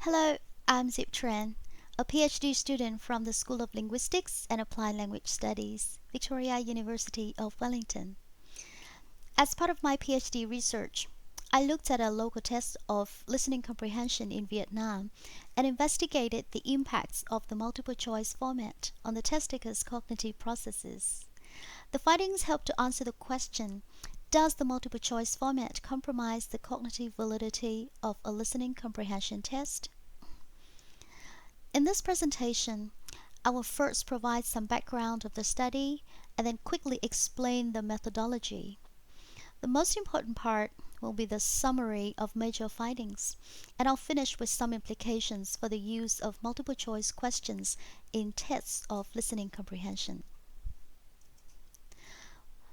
Hello, I'm Tran, a PhD student from the School of Linguistics and Applied Language Studies, Victoria University of Wellington. As part of my PhD research, I looked at a local test of listening comprehension in Vietnam and investigated the impacts of the multiple choice format on the test taker's cognitive processes. The findings helped to answer the question: does the multiple choice format compromise the cognitive validity of a listening comprehension test? In this presentation, I will first provide some background of the study and then quickly explain the methodology. The most important part will be the summary of major findings, and I'll finish with some implications for the use of multiple choice questions in tests of listening comprehension.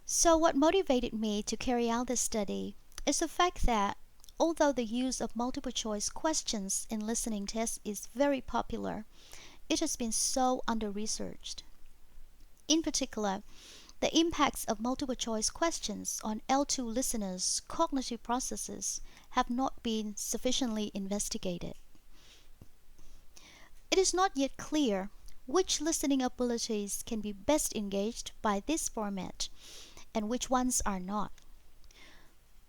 So what motivated me to carry out this study is the fact that although the use of multiple choice questions in listening tests is very popular, it has been so under-researched. In particular, the impacts of multiple choice questions on L2 listeners' cognitive processes have not been sufficiently investigated. It is not yet clear which listening abilities can be best engaged by this format and which ones are not.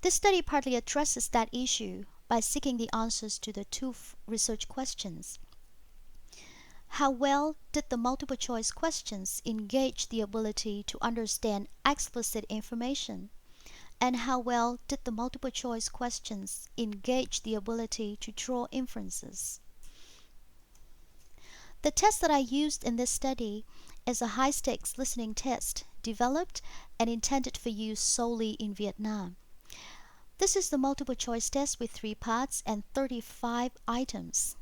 This study partly addresses that issue by seeking the answers to the two research questions. How well did the multiple choice questions engage the ability to understand explicit information? And how well did the multiple choice questions engage the ability to draw inferences? The test that I used in this study is a high-stakes listening test developed and intended for use solely in Vietnam. This is the multiple choice test with 3 parts and 35 items.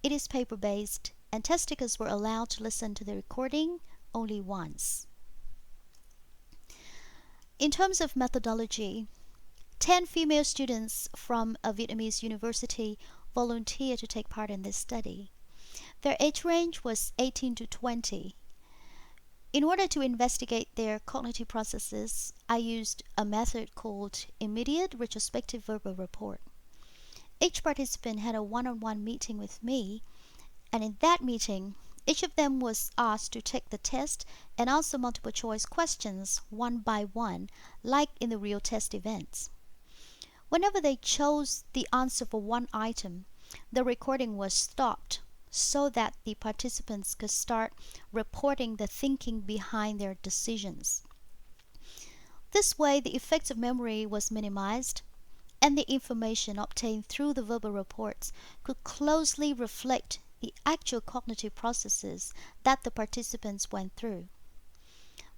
It is paper-based, and test takers were allowed to listen to the recording only once. In terms of methodology, 10 female students from a Vietnamese university volunteered to take part in this study. Their age range was 18 to 20. In order to investigate their cognitive processes, I used a method called immediate retrospective verbal report. Each participant had a one-on-one meeting with me, and in that meeting, each of them was asked to take the test and answer multiple choice questions one by one, like in the real test events. Whenever they chose the answer for one item, the recording was stopped so that the participants could start reporting the thinking behind their decisions. This way, the effect of memory was minimized, and the information obtained through the verbal reports could closely reflect the actual cognitive processes that the participants went through.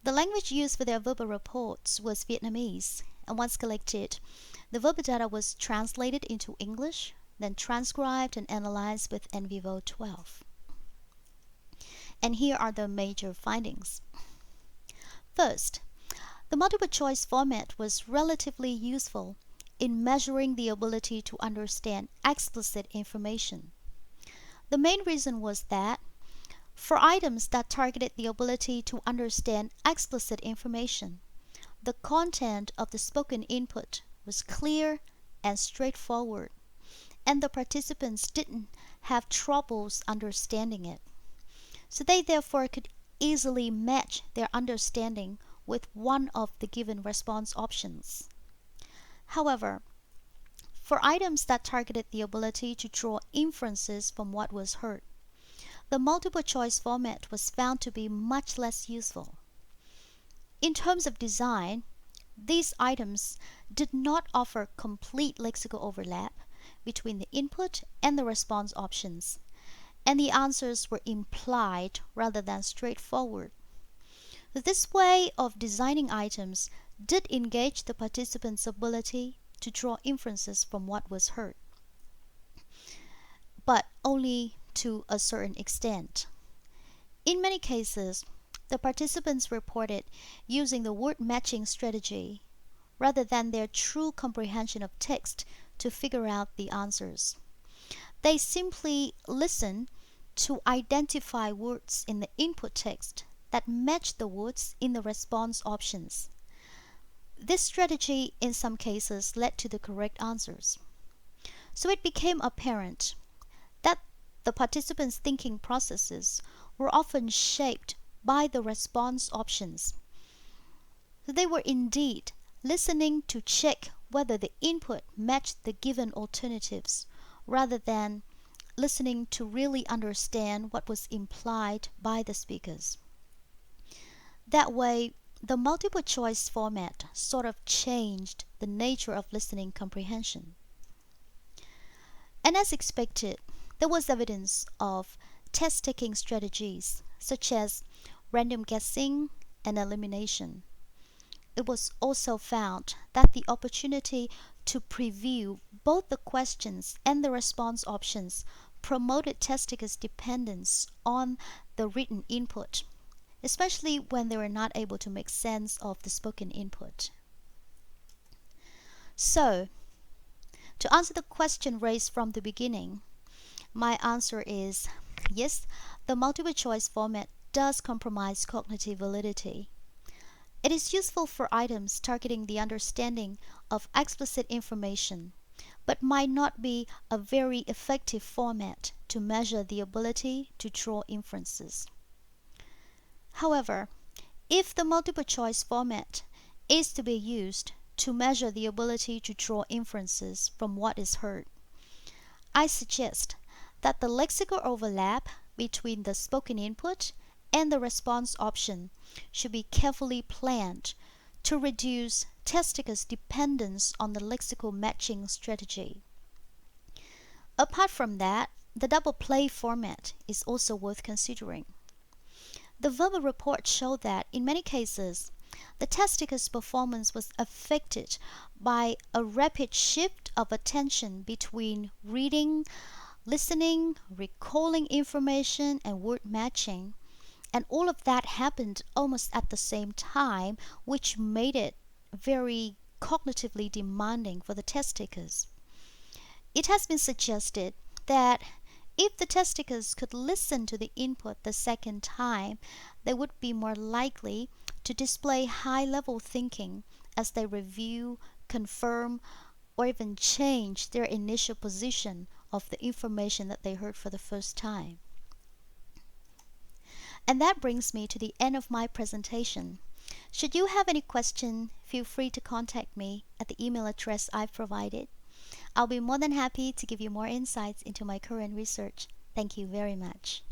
The language used for their verbal reports was Vietnamese, and once collected, the verbal data was translated into English, then transcribed and analyzed with NVivo 12. And here are the major findings. First, the multiple choice format was relatively useful in measuring the ability to understand explicit information. The main reason was that for items that targeted the ability to understand explicit information, the content of the spoken input was clear and straightforward, and the participants didn't have troubles understanding it. So they therefore could easily match their understanding with one of the given response options. However, for items that targeted the ability to draw inferences from what was heard, the multiple choice format was found to be much less useful. In terms of design, these items did not offer complete lexical overlap between the input and the response options, and the answers were implied rather than straightforward. This way of designing items did engage the participants' ability to draw inferences from what was heard, but only to a certain extent. In many cases, the participants reported using the word matching strategy rather than their true comprehension of text to figure out the answers. They simply listened to identify words in the input text that matched the words in the response options. This strategy in some cases led to the correct answers. So it became apparent that The participants' thinking processes were often shaped by the response options. So they were indeed listening to check whether the input matched the given alternatives, rather than listening to really understand what was implied by the speakers. That way, the multiple choice format sort of changed the nature of listening comprehension. And as expected, there was evidence of test taking strategies such as random guessing and elimination. It was also found that the opportunity to preview both the questions and the response options promoted test takers' dependence on the written input, especially when they were not able to make sense of the spoken input. So, to answer the question raised from the beginning, my answer is yes, the multiple choice format does compromise cognitive validity. It is useful for items targeting the understanding of explicit information, but might not be a very effective format to measure the ability to draw inferences. However, if the multiple choice format is to be used to measure the ability to draw inferences from what is heard, I suggest that the lexical overlap between the spoken input and the response option should be carefully planned to reduce test takers' dependence on the lexical matching strategy. Apart from that, the double play format is also worth considering. The verbal report showed that in many cases, the test taker's performance was affected by a rapid shift of attention between reading, listening, recalling information, and word matching. And all of that happened almost at the same time, which made it very cognitively demanding for the test takers. It has been suggested that if the test takers could listen to the input the second time, they would be more likely to display high-level thinking as they review, confirm, or even change their initial position of the information that they heard for the first time. And that brings me to the end of my presentation. Should you have any question, feel free to contact me at the email address I've provided. I'll be more than happy to give you more insights into my current research. Thank you very much.